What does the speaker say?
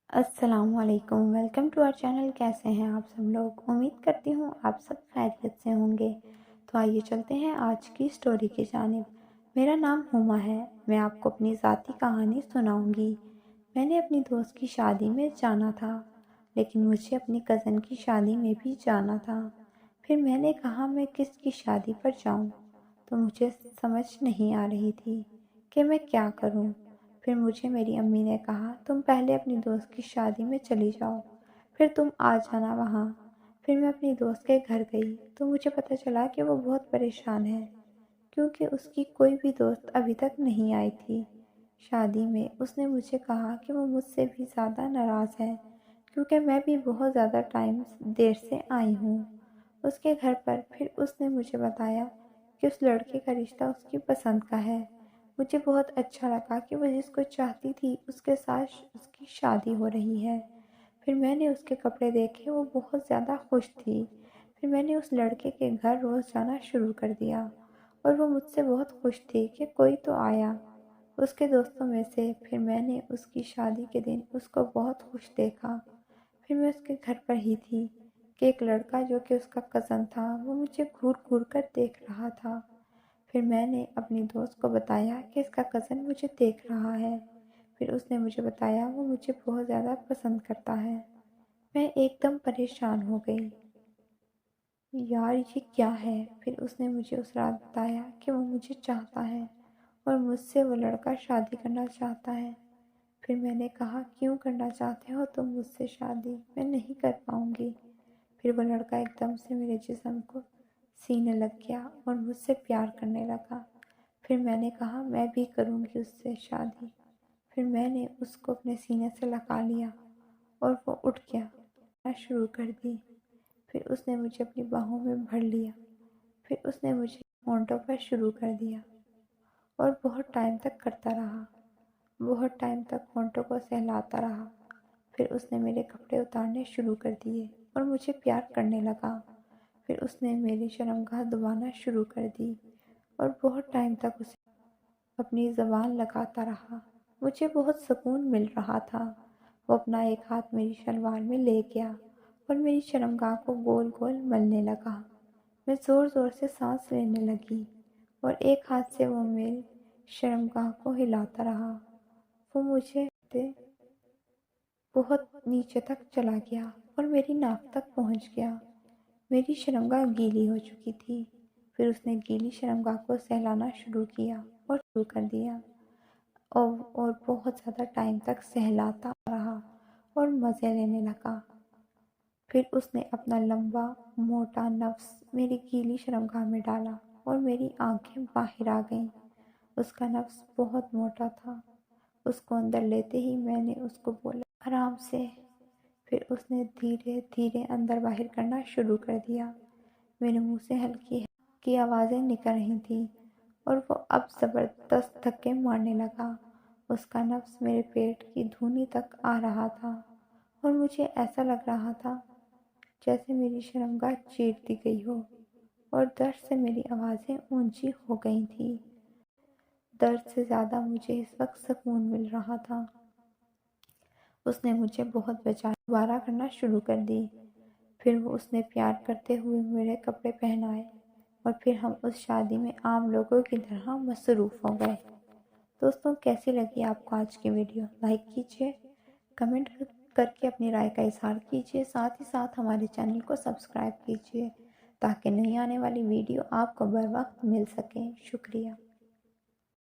السلام علیکم، welcome to our channel. کیسے ہیں آپ سب لوگ؟ امید کرتی ہوں آپ سب خیریت سے ہوں گے۔ تو آئیے چلتے ہیں آج کی سٹوری کی جانب۔ میرا نام ہما ہے۔ میں آپ کو اپنی ذاتی کہانی سناؤں گی۔ میں نے اپنی دوست کی شادی میں جانا تھا، لیکن مجھے اپنی کزن کی شادی میں بھی جانا تھا۔ پھر میں نے کہا میں کس کی شادی پر جاؤں، تو مجھے سمجھ نہیں آ رہی تھی کہ میں کیا کروں۔ پھر مجھے میری امی نے کہا تم پہلے اپنی دوست کی شادی میں چلی جاؤ، پھر تم آ جانا وہاں۔ پھر میں اپنی دوست کے گھر گئی تو مجھے پتہ چلا کہ وہ بہت پریشان ہے، کیونکہ اس کی کوئی بھی دوست ابھی تک نہیں آئی تھی شادی میں۔ اس نے مجھے کہا کہ وہ مجھ سے بھی زیادہ ناراض ہے، کیونکہ میں بھی بہت زیادہ دیر سے آئی ہوں اس کے گھر پر۔ پھر اس نے مجھے بتایا کہ اس لڑکے کا رشتہ اس کی پسند کا ہے۔ مجھے بہت اچھا لگا کہ وہ جس کو چاہتی تھی اس کے ساتھ اس کی شادی ہو رہی ہے۔ پھر میں نے اس کے کپڑے دیکھے، وہ بہت زیادہ خوش تھی۔ پھر میں نے اس لڑکے کے گھر روز جانا شروع کر دیا، اور وہ مجھ سے بہت خوش تھی کہ کوئی تو آیا اس کے دوستوں میں سے۔ پھر میں نے اس کی شادی کے دن اس کو بہت خوش دیکھا۔ پھر میں اس کے گھر پر ہی تھی کہ ایک لڑکا جو کہ اس کا کزن تھا، وہ مجھے گھور گھور کر دیکھ رہا تھا۔ پھر میں نے اپنی دوست کو بتایا کہ اس کا کزن مجھے دیکھ رہا ہے۔ پھر اس نے مجھے بتایا وہ مجھے بہت زیادہ پسند کرتا ہے۔ میں ایک دم پریشان ہو گئی، یار یہ کیا ہے؟ پھر اس نے مجھے اس رات بتایا کہ وہ مجھے چاہتا ہے اور مجھ سے وہ لڑکا شادی کرنا چاہتا ہے۔ پھر میں نے کہا کیوں کرنا چاہتے ہو تم مجھ سے شادی؟ میں نہیں کر پاؤں گی۔ پھر وہ لڑکا ایک دم سے میرے جسم کو سینے لگ گیا اور مجھ سے پیار کرنے لگا۔ پھر میں نے کہا میں بھی کروں گی اس سے شادی۔ پھر میں نے اس کو اپنے سینے سے لگا لیا اور وہ اٹھ گیا شروع کر دی۔ پھر اس نے مجھے اپنی باہوں میں بھر لیا۔ پھر اس نے مجھے ہونٹوں پر شروع کر دیا اور بہت ٹائم تک کرتا رہا، بہت ٹائم تک ہونٹوں کو سہلاتا رہا۔ پھر اس نے میرے کپڑے اتارنے شروع کر دیے اور مجھے پیار کرنے لگا۔ پھر اس نے میری شرمگاہ دبانا شروع کر دی اور بہت ٹائم تک اسے اپنی زبان لگاتا رہا۔ مجھے بہت سکون مل رہا تھا۔ وہ اپنا ایک ہاتھ میری شلوار میں لے گیا اور میری شرمگاہ کو گول گول ملنے لگا۔ میں زور زور سے سانس لینے لگی اور ایک ہاتھ سے وہ میری شرمگاہ کو ہلاتا رہا۔ وہ مجھے بہت نیچے تک چلا گیا اور میری ناک تک پہنچ گیا۔ میری شرمگاہ گیلی ہو چکی تھی۔ پھر اس نے گیلی شرمگاہ کو سہلانا شروع کیا اور شروع کر دیا اور بہت زیادہ ٹائم تک سہلاتا رہا اور مزے لینے لگا۔ پھر اس نے اپنا لمبا موٹا نفس میری گیلی شرمگاہ میں ڈالا اور میری آنکھیں باہر آ گئیں۔ اس کا نفس بہت موٹا تھا۔ اس کو اندر لیتے ہی میں نے اس کو بولا آرام سے۔ پھر اس نے دھیرے دھیرے اندر باہر کرنا شروع کر دیا۔ میرے منہ سے ہلکی ہلکی آوازیں نکل رہی تھیں اور وہ اب زبردست دھکے مارنے لگا۔ اس کا نفس میرے پیٹ کی دھونی تک آ رہا تھا اور مجھے ایسا لگ رہا تھا جیسے میری شرمگاہ چیر دی گئی ہو، اور درد سے میری آوازیں اونچی ہو گئی تھیں۔ درد سے زیادہ مجھے اس وقت سکون مل رہا تھا۔ اس نے مجھے بہت بچایا، دوبارہ کرنا شروع کر دی۔ پھر وہ اس نے پیار کرتے ہوئے میرے کپڑے پہنائے اور پھر ہم اس شادی میں عام لوگوں کی طرح مصروف ہو گئے۔ دوستوں کیسی لگی آپ کو آج کی ویڈیو؟ لائک کیجیے، کمنٹ کر کے اپنی رائے کا اظہار کیجیے، ساتھ ہی ساتھ ہمارے چینل کو سبسکرائب کیجیے تاکہ نئی آنے والی ویڈیو آپ کو بر وقت مل سکے۔ شکریہ۔